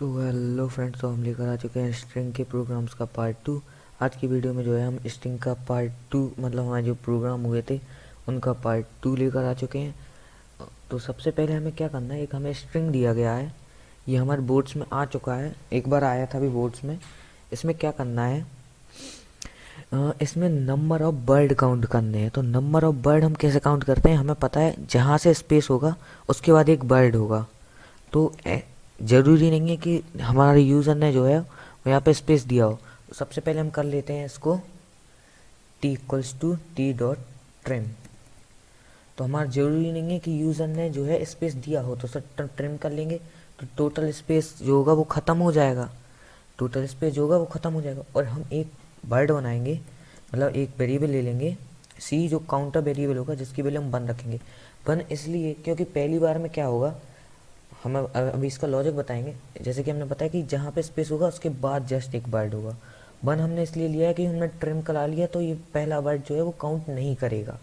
तो hello friends, तो हम लेकर आ चुके हैं स्ट्रिंग के प्रोग्राम्स का पार्ट 2। आज की वीडियो में जो है हम स्ट्रिंग का पार्ट 2 मतलब हमारे जो प्रोग्राम हुए थे उनका पार्ट 2 लेकर आ चुके हैं। तो सबसे पहले हमें क्या करना है, एक हमें स्ट्रिंग दिया गया है, ये हमारे बोर्ड्स में आ चुका है, एक बार आया था अभी बोर्ड्स में। इसमें क्या करना है, इसमें नंबर ऑफ वर्ड काउंट करने हैं। तो नंबर ऑफ वर्ड हम कैसे काउंट करते हैं, हमें पता है जहाँ से स्पेस होगा उसके बाद एक वर्ड होगा। तो ज़रूरी नहीं है कि हमारे यूज़र ने जो है वो यहाँ पे स्पेस दिया हो। तो सबसे पहले हम कर लेते हैं इसको t equals to T dot trim. तो हमारा ज़रूरी नहीं है कि यूज़र ने जो है स्पेस दिया हो, तो सर ट्रिम कर लेंगे तो टोटल स्पेस जो होगा वो ख़त्म हो जाएगा। टोटल स्पेस जो होगा वो ख़त्म हो जाएगा और हम एक वर्ड बनाएंगे, मतलब एक वेरिएबल ले लेंगे सी, जो काउंटर वेरिएबल होगा जिसकी वैल्यू हम 1 रखेंगे। 1 इसलिए क्योंकि पहली बार में क्या होगा, हम अभी इसका लॉजिक बताएंगे। जैसे कि हमने बताया कि जहाँ पे स्पेस होगा उसके बाद जस्ट एक वर्ड होगा। 1 हमने इसलिए लिया है कि हमने ट्रिम करा लिया, तो ये पहला वर्ड जो है वो काउंट नहीं करेगा।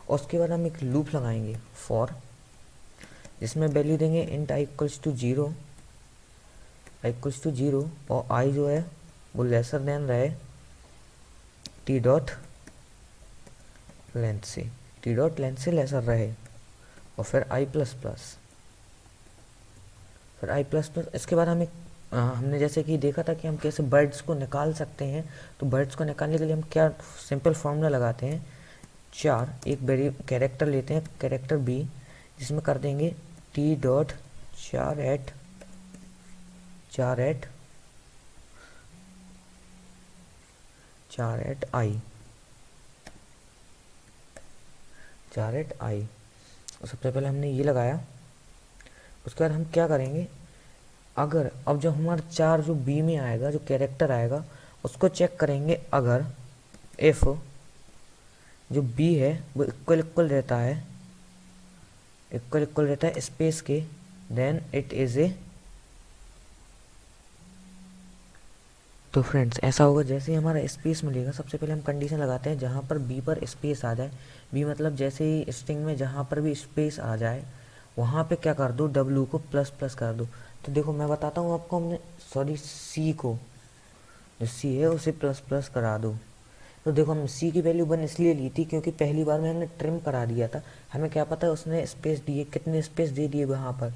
और उसके बाद हम एक लूप लगाएंगे फॉर, जिसमें वैल्यू देंगे int I equals to zero, I equals to zero, और आई जो है वो लेसर देन रहे टी डॉट लेंथ से, टी डॉट लेंथ से लेसर रहे, और फिर आई प्लस प्लस, फिर आई प्लस प्लस। इसके बाद हमें हमने जैसे कि देखा था कि हम कैसे बर्ड्स को निकाल सकते हैं। तो बर्ड्स को निकालने के लिए हम क्या सिंपल फॉर्मूला लगाते हैं, चार, एक वेरी कैरेक्टर लेते हैं, कैरेक्टर बी, जिसमें कर देंगे टी डॉट चार एट, चार एट, चार एट आई, चार एट आई। सबसे पहले हमने ये लगाया। उसके बाद हम क्या करेंगे, अगर अब जो हमारा चार जो बी में आएगा, जो कैरेक्टर आएगा उसको चेक करेंगे। अगर इफ़ जो बी है वो इक्वल इक्वल रहता है, इक्वल इक्वल रहता है स्पेस के, देन इट इज़ ए। तो फ्रेंड्स ऐसा होगा, जैसे ही हमारा स्पेस मिलेगा सबसे पहले हम कंडीशन लगाते हैं जहाँ पर बी पर स्पेस आ जाए। बी मतलब जैसे ही स्ट्रिंग में जहाँ पर भी स्पेस आ जाए वहाँ पे क्या कर दो, डब्लू को प्लस प्लस कर दो। तो देखो मैं बताता हूँ आपको, हमने सॉरी सी को, जो सी है उसे प्लस प्लस करा दो। तो देखो हम सी की वैल्यू 1 इसलिए ली थी क्योंकि पहली बार में हमने ट्रिम करा दिया था। हमें क्या पता है उसने स्पेस दिए, कितने स्पेस दे दिए वहाँ पर,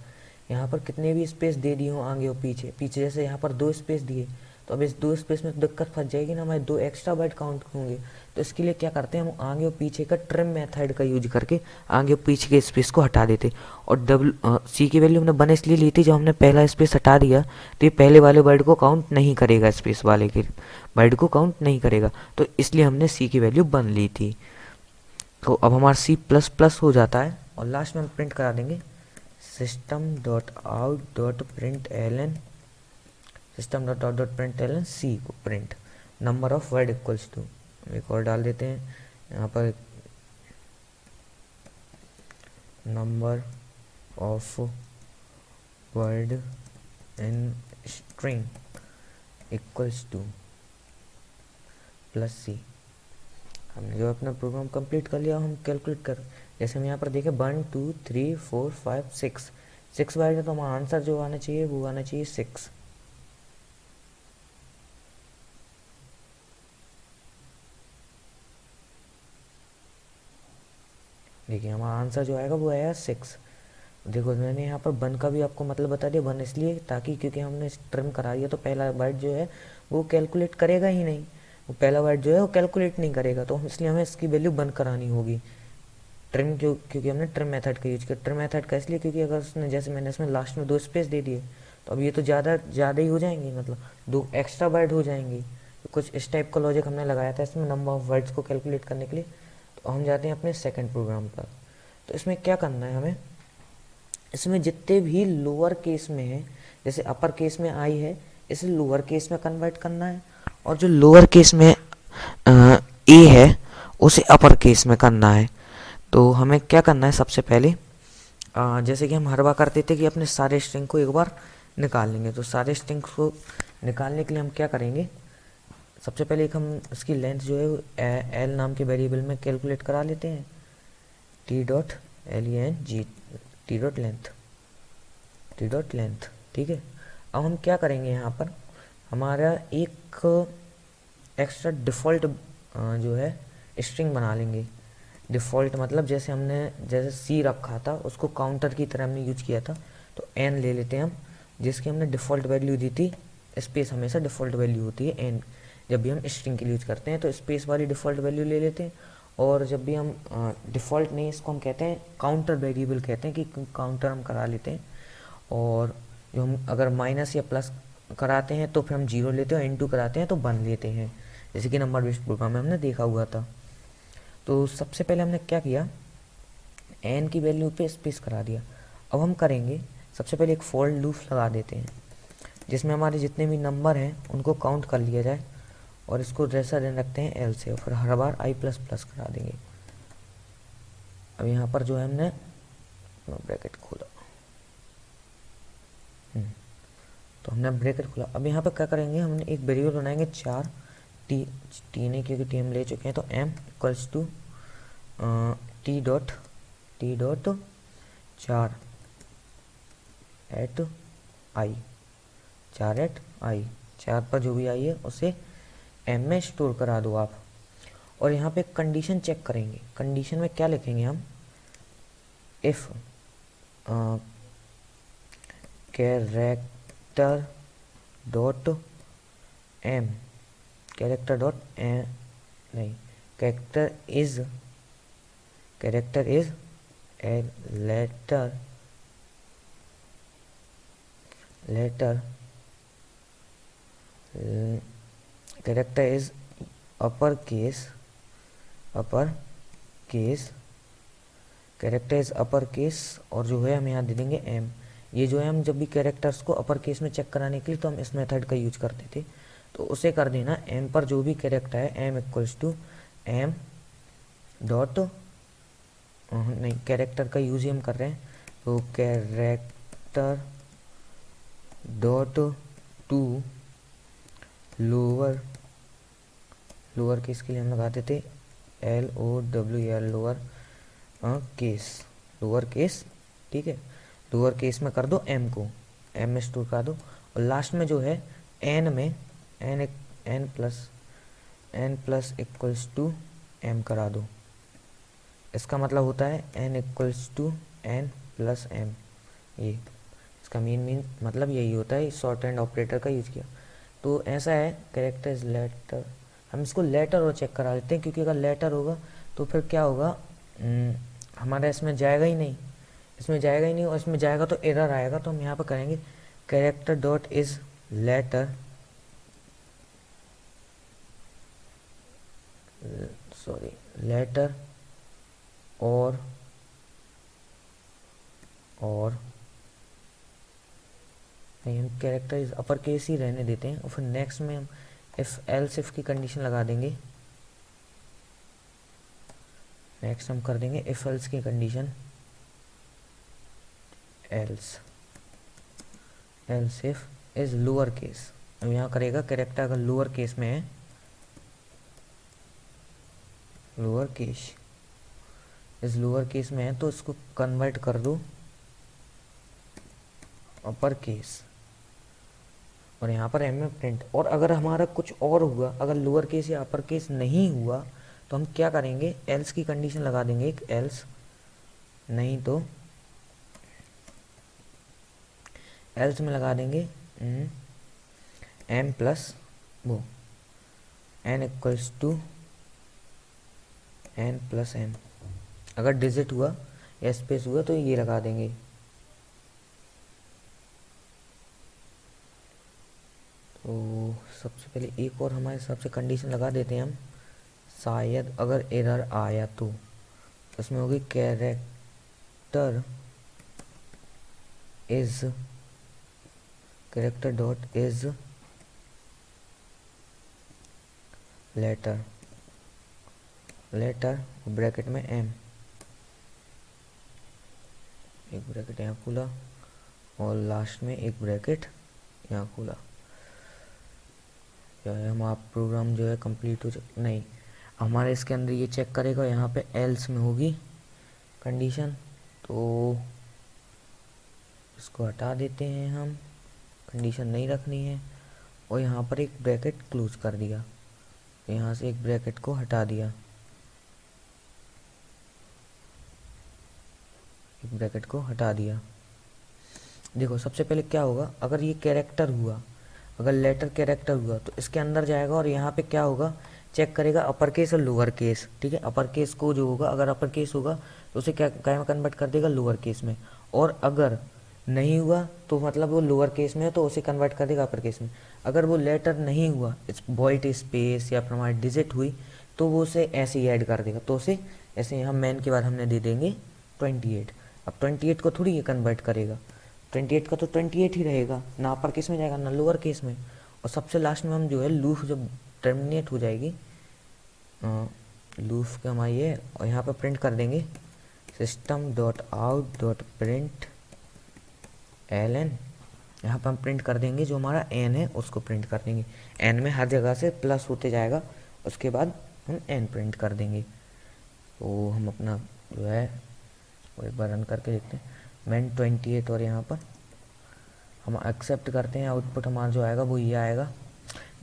यहाँ पर कितने भी स्पेस दे दिए हों आगे और पीछे, पीछे जैसे यहाँ पर 2 स्पेस दिए, तो अब इस 2 स्पेस में तो दिक्कत फंस जाएगी ना, हमारे 2 एक्स्ट्रा बाइट काउंट होंगे। तो इसके लिए क्या करते हैं, हम आगे और पीछे का ट्रिम मेथड का यूज करके आगे और पीछे के स्पेस को हटा देते। और डब्ल्यू सी की वैल्यू हमने 1 इसलिए ली थी, जब हमने पहला स्पेस हटा दिया तो ये पहले वाले वर्ड को काउंट नहीं करेगा, स्पेस वाले के वर्ड को काउंट नहीं करेगा। तो इसलिए हमने सी की वैल्यू 1 ली थी। तो अब हमारा सी प्लस प्लस हो जाता है और लास्ट में हम प्रिंट करा देंगे system dot out dot print L N, system dot out dot print L N C को print number of word equals to, एक और डाल देते हैं यहाँ पर, number of word in string equals to plus C. हमने जो अपना प्रोग्राम कंप्लीट कर लिया, हम कैलकुलेट कर, जैसे हम यहाँ पर देखें 1 2 3 4 5 6, 6 बार है तो हमारा आंसर जो आना चाहिए वो आना चाहिए 6। देखिए हमारा आंसर जो आएगा वो आएगा 6। देखो मैंने यहाँ पर 1 का भी आपको मतलब बता दिया, 1 इसलिए ताकि क्योंकि हमने ट्रिम करा दिया तो पहला वर्ड जो है वो कैलकुलेट करेगा ही नहीं, वो पहला वर्ड जो है वो कैलकुलेट नहीं करेगा, तो इसलिए हमें इसकी वैल्यू 1 करानी होगी। ट्रिम क्योंकि हमने ट्रिम मेथड का यूज किया। ट्रिम मेथड का इसलिए क्योंकि अगर उसने, जैसे मैंने इसमें लास्ट में 2 स्पेस दे दिए तो अब ये तो ज़्यादा ज़्यादा ही हो जाएंगे, मतलब 2 एक्स्ट्रा वर्ड हो जाएंगे। तो कुछ इस टाइप का लॉजिक हमने लगाया था इसमें नंबर ऑफ वर्ड्स को कैलकुलेट करने के लिए। तो हम जाते हैं अपने सेकेंड प्रोग्राम पर। तो इसमें क्या करना है हमें, इसमें जितने भी लोअर केस में है, जैसे अपर केस में आई है इसे लोअर केस में कन्वर्ट करना है, और जो लोअर केस में ए है उसे अपर केस में करना है। तो हमें क्या करना है, सबसे पहले जैसे कि हम हर बार करते थे कि अपने सारे स्ट्रिंग को एक बार निकाल लेंगे। तो सारे स्ट्रिंग को निकालने के लिए हम क्या करेंगे, सबसे पहले एक हम इसकी लेंथ जो है एल नाम के वेरिएबल में कैलकुलेट करा लेते हैं, T dot L E N G, T dot length, T dot length, ठीक है। अब हम क्या करेंगे, यहाँ पर हमारा एक एक्स्ट्रा डिफ़ॉल्ट जो है स्ट्रिंग बना लेंगे। डिफ़ॉल्ट मतलब जैसे सी रखा था उसको काउंटर की तरह हमने यूज किया था, तो एन ले लेते हैं हम, जिसकी हमने डिफ़ॉल्ट वैल्यू दी थी। स्पेस हमेशा डिफ़ॉल्ट वैल्यू होती है एन, जब भी हम स्ट्रिंग के लिए यूज करते हैं तो स्पेस वाली डिफ़ॉल्ट वैल्यू ले लेते हैं। और जब भी हम डिफ़ॉल्ट नहीं, इसको हम कहते हैं काउंटर वेरिएबल कहते हैं कि काउंटर हम करा लेते हैं। और जो हम अगर माइनस या प्लस कराते हैं तो फिर हम जीरो लेते हैं, और इनटू कराते हैं तो वन लेते हैं, जैसे कि नंबर बेस्ड प्रोग्राम में हमने देखा हुआ था। तो सबसे पहले हमने क्या किया, एन की वैल्यू पे स्पेस करा दिया। अब हम करेंगे सबसे पहले एक फॉर लूप लगा देते हैं, जिसमें हमारे जितने भी नंबर हैं उनको काउंट कर लिया जाए, और इसको जैसा देन रखते हैं एल से, और फिर हर बार आई प्लस प्लस करा देंगे। अब यहाँ पर जो है हमने ब्रैकेट खोला, तो हमने ब्रैकेट खोला। अब यहाँ पर क्या करेंगे, हमने एक वेरिएबल बनाएंगे 4 टी नहीं, क्योंकि टी हम ले चुके हैं, तो M equals to T dot 4 at I, 4 at I, 4 पर जो भी आई है उसे एम में स्टोर करा दो आप। और यहाँ पे कंडीशन चेक करेंगे, कंडीशन में क्या लिखेंगे हम, if character dot M, character dot M नहीं, character is a letter character is upper case, character is upper case, और जो है हम यहाँ दे देंगे एम। ये जो है हम जब भी कैरेक्टर्स को अपर केस में चेक कराने के लिए तो हम इस मेथड का यूज करते थे, तो उसे कर देना एम पर जो भी कैरेक्टर है, M equals to M dot, नहीं कैरेक्टर का यूज ही हम कर रहे हैं, तो character dot to lower case के लिए हम लगाते थे LOWR लोअर केस, ठीक है। लोअर केस में कर दो एम को, एम में स्टोर कर दो, और लास्ट में जो है एन में N plus equals to M करा दो। इसका मतलब होता है N equals to N plus M, ये इसका मेन मतलब यही होता है, शॉर्ट हैंड ऑपरेटर का यूज किया। तो ऐसा है, कैरेक्टर इज लेटर, हम इसको लेटर और चेक करा लेते हैं, क्योंकि अगर लेटर होगा तो फिर क्या होगा, हमारा इसमें जाएगा ही नहीं, और इसमें जाएगा तो एरर आएगा। तो हम यहाँ पर करेंगे character dot is letter, letter और नहीं, हम कैरेक्टर इज अपर केस ही रहने देते हैं, और फिर नेक्स्ट में हम इफ एल्स इफ की कंडीशन लगा देंगे। नेक्स्ट हम कर देंगे इफ एल्स की condition, else if is lower case. अब यहाँ करेगा कैरेक्टर अगर लोअर केस में है, लोअर केस में है, तो इसको कन्वर्ट कर दो अपर केस, और यहाँ पर एम में प्रिंट। और अगर हमारा कुछ और हुआ, अगर लोअर केस या अपर केस नहीं हुआ, तो हम क्या करेंगे, एल्स की कंडीशन लगा देंगे, एक एल्स, नहीं तो एल्स में लगा देंगे एम प्लस वो N equals to N plus M. अगर डिजिट हुआ या स्पेस हुआ तो ये लगा देंगे। तो सबसे पहले एक और हमारे हिसाब से कंडीशन लगा देते हैं हम, शायद अगर एरर आया तो उसमें होगी character dot is letter bracket में एम, एक ब्रैकेट यहाँ खुला और लास्ट में एक ब्रैकेट यहाँ खुला। जो है हमारा प्रोग्राम जो है कंप्लीट हो नहीं, हमारे इसके अंदर ये चेक करेगा, यहाँ पे एल्स में होगी कंडीशन, तो इसको हटा देते हैं हम कंडीशन नहीं रखनी है। और यहाँ पर एक ब्रैकेट क्लोज कर दिया, तो यहाँ से एक ब्रैकेट को हटा दिया, एक ब्रैकेट को हटा दिया। देखो सबसे पहले क्या होगा, अगर ये कैरेक्टर हुआ, अगर लेटर कैरेक्टर हुआ तो इसके अंदर जाएगा और यहाँ पे क्या होगा, चेक करेगा अपर केस और लोअर केस। ठीक है, अपर केस को जो होगा, अगर अपर केस होगा तो उसे क्या में कन्वर्ट कर देगा, लोअर केस में। और अगर नहीं हुआ तो मतलब वो लोअर केस में है तो उसे कन्वर्ट कर देगा अपर केस में। अगर वो लेटर नहीं हुआ, वॉइड स्पेस या फिर हमारी डिजिट हुई, तो वो उसे ऐसे ही ऐड कर देगा। तो उसे ऐसे यहाँ मैन के बाद हमने दे देंगे 28। अब 28 को थोड़ी ये कन्वर्ट करेगा, 28 का तो 28 ही रहेगा, ना अपर केस में जाएगा ना लोअर केस में। और सबसे लास्ट में हम जो है लूप जब टर्मिनेट हो जाएगी, लूप का हमारी है, और यहाँ पर प्रिंट कर देंगे system.out.println। यहाँ पर हम प्रिंट कर देंगे जो हमारा n है उसको प्रिंट कर देंगे। n में हर जगह से प्लस होते जाएगा, उसके बाद हम n प्रिंट कर देंगे। तो हम अपना जो है वो एक बार रन करके देखते हैं, मैन 28। और यहाँ पर हम एक्सेप्ट करते हैं, आउटपुट हमारा जो आएगा वो ये आएगा।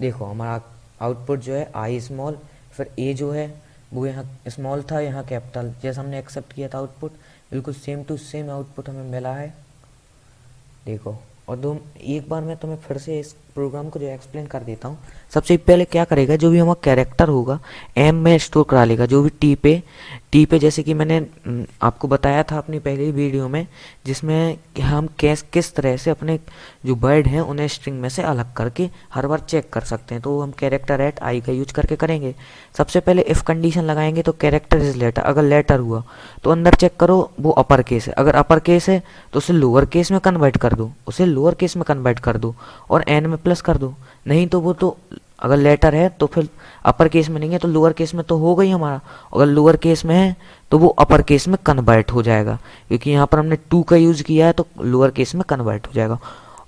देखो हमारा आउटपुट जो है आई स्मॉल, फिर ए जो है वो यहाँ स्मॉल था, यहाँ कैपिटल, जैसा हमने एक्सेप्ट किया था आउटपुट, बिल्कुल सेम टू सेम आउटपुट हमें मिला है। देखो, और दो एक बार मैं तुम्हें फिर से इस प्रोग्राम को जो एक्सप्लेन कर देता हूँ। सबसे पहले क्या करेगा, जो भी हमारा कैरेक्टर होगा एम में स्टोर करा लेगा, जो भी टी पे जैसे कि मैंने आपको बताया था अपनी पहली वीडियो में, जिसमें कि हम किस तरह से अपने जो वर्ड हैं उन्हें स्ट्रिंग में से अलग करके हर बार चेक कर सकते हैं। तो हम कैरेक्टर एट आई का यूज करके करेंगे। सबसे पहले इफ़ कंडीशन लगाएंगे तो कैरेक्टर इज लेटर, अगर लेटर हुआ तो अंदर चेक करो वो अपर केस है, अगर अपर केस है तो उसे लोअर केस में कन्वर्ट कर दो, उसे लोअर केस में कन्वर्ट कर दो और एन में प्लस कर दो। नहीं तो वो तो अगर लेटर है तो फिर अपर केस में नहीं है तो लोअर केस में तो हो गई हमारा, अगर लोअर केस में है तो वो अपर केस में कन्वर्ट हो जाएगा, क्योंकि यहाँ पर हमने टू का यूज़ किया है तो लोअर केस में कन्वर्ट हो जाएगा।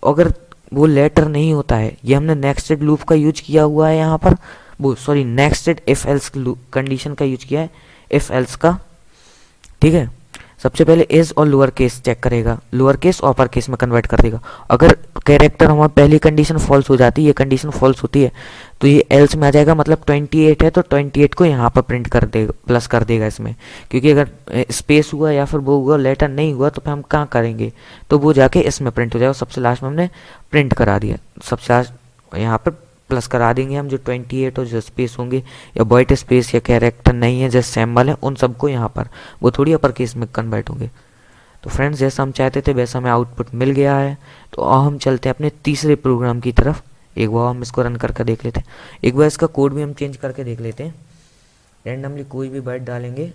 अगर वो लेटर नहीं होता है, ये हमने नेक्स्टेड लूप का यूज किया हुआ है यहाँ पर, वो sorry nested if else condition का यूज किया है, इफ एल्स का। ठीक है, सबसे पहले इज और लोअर केस चेक करेगा, लोअर केस और अपर केस में कन्वर्ट कर देगा। अगर कैरेक्टर हमारी पहली कंडीशन फॉल्स हो जाती है, ये कंडीशन फॉल्स होती है तो ये एल्स में आ जाएगा, मतलब 28 है तो 28 को यहाँ पर प्रिंट कर देगा, प्लस कर देगा इसमें, क्योंकि अगर स्पेस हुआ या फिर वो हुआ लेटर नहीं हुआ तो फिर हम कहाँ करेंगे, तो वो जाके इसमें प्रिंट हो जाएगा। सबसे लास्ट में हमने प्रिंट करा दिया, सबसे लास्ट यहाँ पर प्लस करा देंगे हम, जो 28 और जो स्पेस होंगे या वाइट स्पेस या कैरेक्टर नहीं है जैसे सैम्बल है उन सबको यहाँ पर वो थोड़ी अपर केस में कन्वर्ट होंगे। तो फ्रेंड्स जैसा हम चाहते थे वैसा हमें आउटपुट मिल गया है। तो अब हम चलते हैं अपने तीसरे प्रोग्राम की तरफ। एक बार हम इसको रन करके देख लेते हैं, एक बार इसका कोड भी हम चेंज करके देख लेते हैं। रैंडमली कोई भी वर्ड डालेंगे,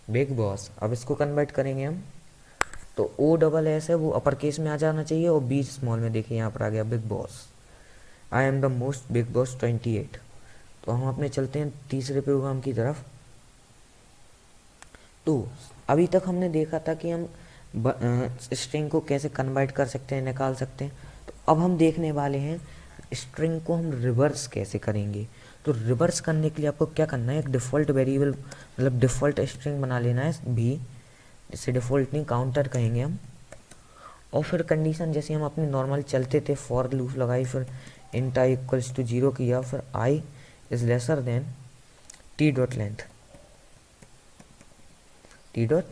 बिग बॉस। अब इसको कन्वर्ट करेंगे हम, तो ओ डबल एस है वो अपर केस में आ जाना चाहिए और बी स्मॉल में, देखिए यहाँ पर आ गया big boss, I am the most big boss 28। तो हम अपने चलते हैं तीसरे प्रोग्राम की तरफ। तो अभी तक हमने देखा था कि हम स्ट्रिंग को कैसे कन्वर्ट कर सकते हैं, निकाल सकते हैं। तो अब हम देखने वाले हैं स्ट्रिंग को हम रिवर्स कैसे करेंगे। तो रिवर्स करने के लिए आपको क्या करना है, एक डिफ़ॉल्ट वेरिएबल मतलब डिफ़ॉल्ट स्ट्रिंग बना लेना है भी, जिसे डिफ़ॉल्ट नहीं काउंटर कहेंगे हम। और फिर कंडीशन जैसे हम अपने नॉर्मल चलते थे, फॉर लूप लगाई, फिर इंट आई इक्वल्स टू 0 किया, फिर I is lesser than T dot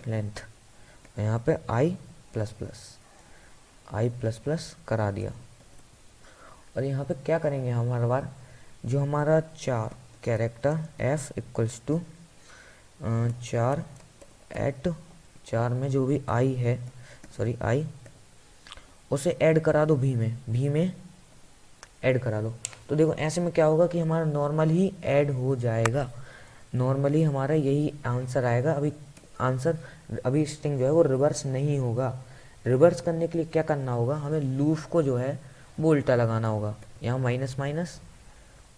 length, यहाँ पे आई प्लस प्लस करा दिया। और यहाँ पे क्या करेंगे हम हर बार, जो हमारा 4 character f equals to 4 at 4 में जो भी आई है, सॉरी आई, उसे ऐड करा दो भी में ऐड करा दो। तो देखो ऐसे में क्या होगा कि हमारा नॉर्मल ही ऐड हो जाएगा, नॉर्मली हमारा यही आंसर आएगा। अभी स्ट्रिंग जो है वो रिवर्स नहीं होगा। रिवर्स करने के लिए क्या करना होगा, हमें लूप को जो है वो उल्टा लगाना होगा, यहाँ माइनस माइनस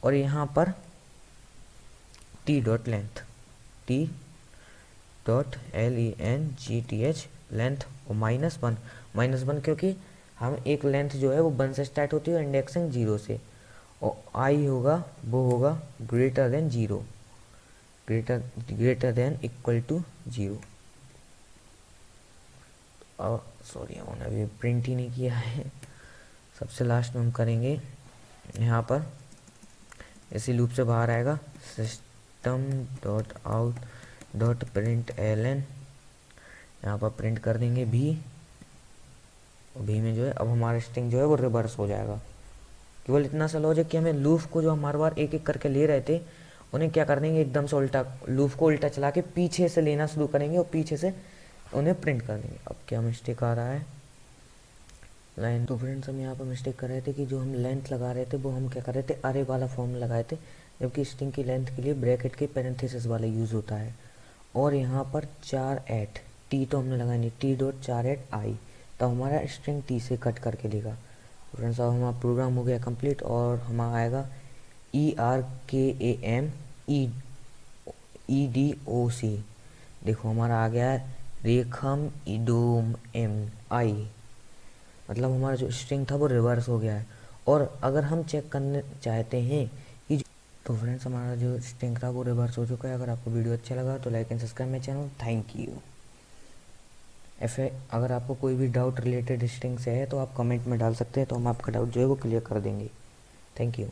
और यहाँ पर टी डॉट LENGTH लेंथ और -1 क्योंकि हम एक लेंथ जो है वो 1 से स्टार्ट होती है इंडेक्सिंग 0 से, और आई होगा वो होगा greater than 0, greater than equal to 0। और सॉरी हमने अभी प्रिंट ही नहीं किया है। सबसे लास्ट में हम करेंगे यहाँ पर, इसी लूप से बाहर आएगा system.out.println, यहाँ पर प्रिंट कर देंगे भी। भी में जो है अब हमारा स्ट्रिंग जो है वो रिवर्स हो जाएगा। केवल इतना सा लॉजिक कि हमें लूप को जो हम हर बार एक एक करके ले रहे थे, उन्हें क्या कर देंगे, एकदम से उल्टा, लूप को उल्टा चला के पीछे से लेना शुरू करेंगे और पीछे से उन्हें प्रिंट कर देंगे। अब क्या मिस्टेक आ रहा है, लाइन। तो फ्रेंड्स हम यहाँ पर मिस्टेक कर रहे थे कि जो हम लेंथ लगा रहे थे वो हम क्या कर रहे थे, अरे वाला फॉर्म लगाए थे, जबकि स्ट्रिंग की लेंथ के लिए ब्रैकेट के पैरेंथेसिस वाला यूज़ होता है। और यहाँ पर 4 टी तो हमने लगाई नहीं, t.48i, तब हमारा स्ट्रिंग टी से कट करके लेगा। फ्रेंड्स अब हमारा प्रोग्राम हो गया कंप्लीट और हमारा आएगा ERKAMEDOC। देखो हमारा आ गया है रेखम इडोम एम आई, मतलब हमारा जो स्ट्रिंग था वो रिवर्स हो गया है। और अगर हम चेक करने चाहते हैं कि तो फ्रेंड्स हमारा जो स्ट्रिंग था वो रिवर्स हो चुका है। अगर आपको वीडियो अच्छा लगा तो like and subscribe my channel. Thank you. अगर आपको कोई भी डाउट रिलेटेड स्ट्रिंग से है तो आप कमेंट में डाल सकते हैं, तो हम आपका डाउट जो है वो क्लियर कर देंगे। Thank you.